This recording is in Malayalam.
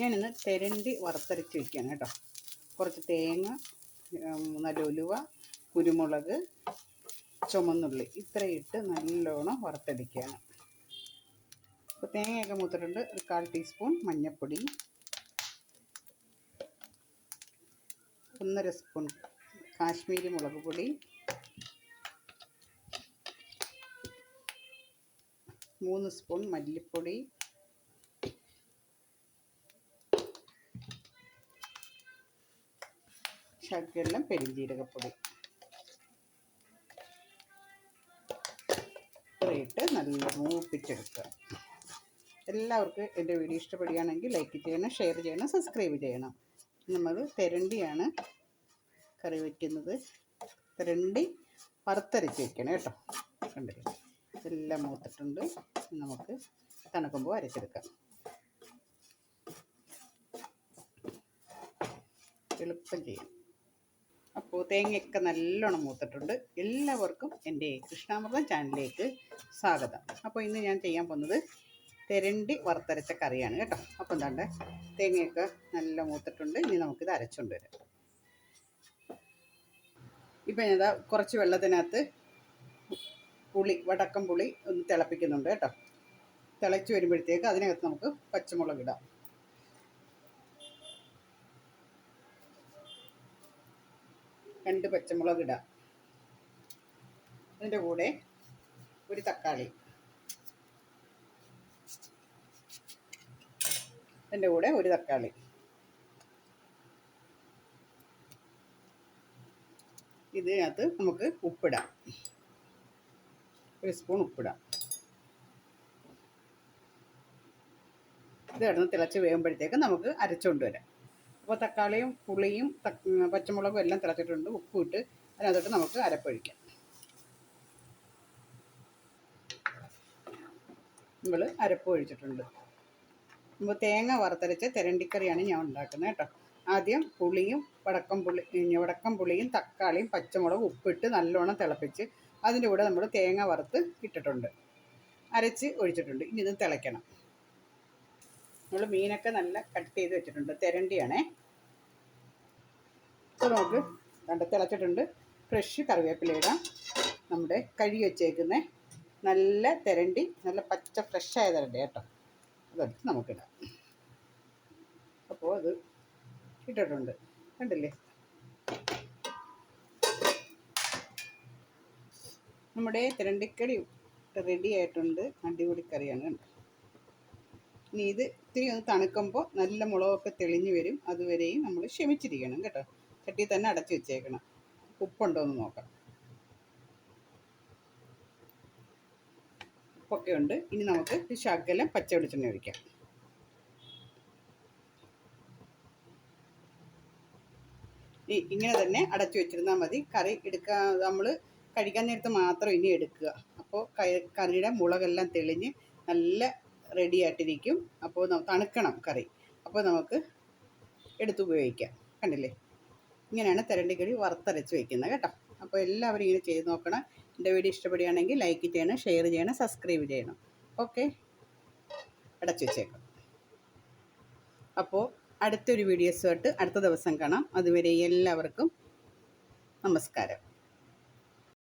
ഞാനിന്ന് തെരണ്ടി വറുത്തരച്ച് വയ്ക്കുകയാണ് കേട്ടോ. കുറച്ച് തേങ്ങ, നല്ല ഉലുവ, കുരുമുളക്, ചുമന്നുള്ളി ഇത്രയിട്ട് നല്ലോണം വറുത്തടിക്കുകയാണ്. അപ്പോൾ തേങ്ങയൊക്കെ മൂത്തിട്ടുണ്ട്. ഒരു 1/4 ടീസ്പൂൺ മഞ്ഞൾപ്പൊടി, 1.5 സ്പൂൺ കാശ്മീരി മുളക് പൊടി, 3 സ്പൂൺ മല്ലിപ്പൊടി, ശകലം പെരുംജീരകപ്പൊടി ഇത്രയിട്ട് നല്ല മൂപ്പിച്ചെടുക്കുക. എല്ലാവർക്കും എൻ്റെ വീഡിയോ ഇഷ്ടപ്പെടുകയാണെങ്കിൽ ലൈക്ക് ചെയ്യണം, ഷെയർ ചെയ്യണം, സബ്സ്ക്രൈബ് ചെയ്യണം. നമ്മൾ തെരണ്ടിയാണ് കറി വയ്ക്കുന്നത്. തെരണ്ടി വറുത്തരച്ച് വയ്ക്കണം കേട്ടോ. കണ്ടില്ലേ, എല്ലാം മൂത്തിട്ടുണ്ട്. നമുക്ക് തണുക്കുമ്പോൾ അരച്ചെടുക്കാം. എളുപ്പം ചെയ്യാം. അപ്പോൾ തേങ്ങയൊക്കെ നല്ലോണം മൂത്തിട്ടുണ്ട്. എല്ലാവർക്കും എൻ്റെ കൃഷ്ണാമൃതം ചാനലിലേക്ക് സ്വാഗതം. അപ്പോൾ ഇന്ന് ഞാൻ ചെയ്യാൻ പോകുന്നത് തെരണ്ടി വറുത്തരച്ച കറിയാണ് കേട്ടോ. അപ്പം എന്താണ്ട് തേങ്ങയൊക്കെ നല്ല മൂത്തിട്ടുണ്ട്. ഇനി നമുക്കിത് അരച്ചുകൊണ്ട് വരാം. ഇപ്പം ഞാൻ കുറച്ച് വെള്ളത്തിനകത്ത് വടക്കം പുളി ഒന്ന് തിളപ്പിക്കുന്നുണ്ട് കേട്ടോ. തിളച്ച് വരുമ്പോഴത്തേക്ക് അതിനകത്ത് നമുക്ക് പച്ചമുളക് ഇടാം. രണ്ട് പച്ചമുളക് ഇടാം. അതിൻ്റെ കൂടെ ഒരു തക്കാളി, അതിൻ്റെ കൂടെ ഒരു തക്കാളി, ഇതിനകത്ത് നമുക്ക് ഉപ്പിടാം. 1 സ്പൂൺ ഉപ്പിടാം. ഇത് കിടന്ന് തിളച്ച് വേകുമ്പോഴത്തേക്ക് നമുക്ക് അരച്ചുകൊണ്ട് വരാം. അപ്പോൾ തക്കാളിയും പുളിയും പച്ചമുളകും എല്ലാം തിളച്ചിട്ടുണ്ട്. ഉപ്പും ഇട്ട് അതിനകത്തോട്ട് നമുക്ക് അരപ്പൊഴിക്കാം. നമ്മൾ അരപ്പ് ഒഴിച്ചിട്ടുണ്ട്. നമ്മൾ തേങ്ങ വറുത്തരച്ച തെരണ്ടിക്കറിയാണ് ഞാൻ ഉണ്ടാക്കുന്നത് കേട്ടോ. ആദ്യം പുളിയും വടക്കം പുളിയും തക്കാളിയും പച്ചമുളകും ഉപ്പിട്ട് നല്ലോണം തിളപ്പിച്ച് അതിൻ്റെ കൂടെ നമ്മൾ തേങ്ങ വറുത്ത് ഇട്ടിട്ടുണ്ട്, അരച്ച് ഒഴിച്ചിട്ടുണ്ട്. ഇനി ഇത് തിളയ്ക്കണം. നമ്മൾ മീനൊക്കെ നല്ല കട്ട് ചെയ്ത് വെച്ചിട്ടുണ്ട്. തെരണ്ടിയാണേ. ഇപ്പോൾ നമുക്ക് കണ്ട് തിളച്ചിട്ടുണ്ട്. ഫ്രഷ് കറിവേപ്പില ഇടാം. നമ്മുടെ കഴുകി വെച്ചേക്കുന്ന നല്ല തെരണ്ടി, നല്ല പച്ച ഫ്രഷായ തെരണ്ടി കേട്ടോ. അതെടുത്ത് നമുക്കിടാം. അപ്പോൾ അത് ഇട്ടിട്ടുണ്ട്, കണ്ടില്ലേ. നമ്മുടെ തെരണ്ടിക്കറി റെഡി ആയിട്ടുണ്ട്. അടിപൊളി കറിയാണ് കണ്ടോ. ഇനി ഇത് ഇത്തിരി ഒന്ന് തണുക്കുമ്പോൾ നല്ല മുളകൊക്കെ തെളിഞ്ഞ് വരും. അതുവരെയും നമ്മൾ ക്ഷമിച്ചിരിക്കണം കേട്ടോ. ചട്ടി തന്നെ അടച്ചു വെച്ചേക്കണം. ഉപ്പുണ്ടോ എന്ന് നോക്കാം. ഉപ്പൊക്കെ ഉണ്ട്. ഇനി നമുക്ക് ഒരു ശകലം പച്ച വെളിച്ചെണ്ണ ഒഴിക്കാം. ഇങ്ങനെ തന്നെ അടച്ചു വെച്ചിരുന്നാൽ മതി. കറി നമ്മൾ കഴിക്കാൻ നേരത്ത് മാത്രം ഇനി എടുക്കുക. അപ്പോൾ കറിയുടെ മുളകെല്ലാം തെളിഞ്ഞ് നല്ല റെഡി ആയിട്ടിരിക്കും. അപ്പോൾ തണുക്കണം കറി. അപ്പോൾ നമുക്ക് എടുത്ത് ഉപയോഗിക്കാം. കണ്ടില്ലേ, ഇങ്ങനെയാണ് തെരണ്ടിക്കറി വറുത്തരച്ച് വയ്ക്കുന്നത് കേട്ടോ. അപ്പോൾ എല്ലാവരും ഇങ്ങനെ ചെയ്ത് നോക്കണം. എൻ്റെ വീഡിയോ ഇഷ്ടപ്പെടുകയാണെങ്കിൽ ലൈക്ക് ചെയ്യണം, ഷെയർ ചെയ്യണം, സബ്സ്ക്രൈബ് ചെയ്യണം. ഓക്കെ, അടച്ചു വെച്ചേക്കാം. അപ്പോൾ അടുത്തൊരു വീഡിയോസുമായിട്ട് അടുത്ത ദിവസം കാണാം. അതുവരെ എല്ലാവർക്കും നമസ്കാരം.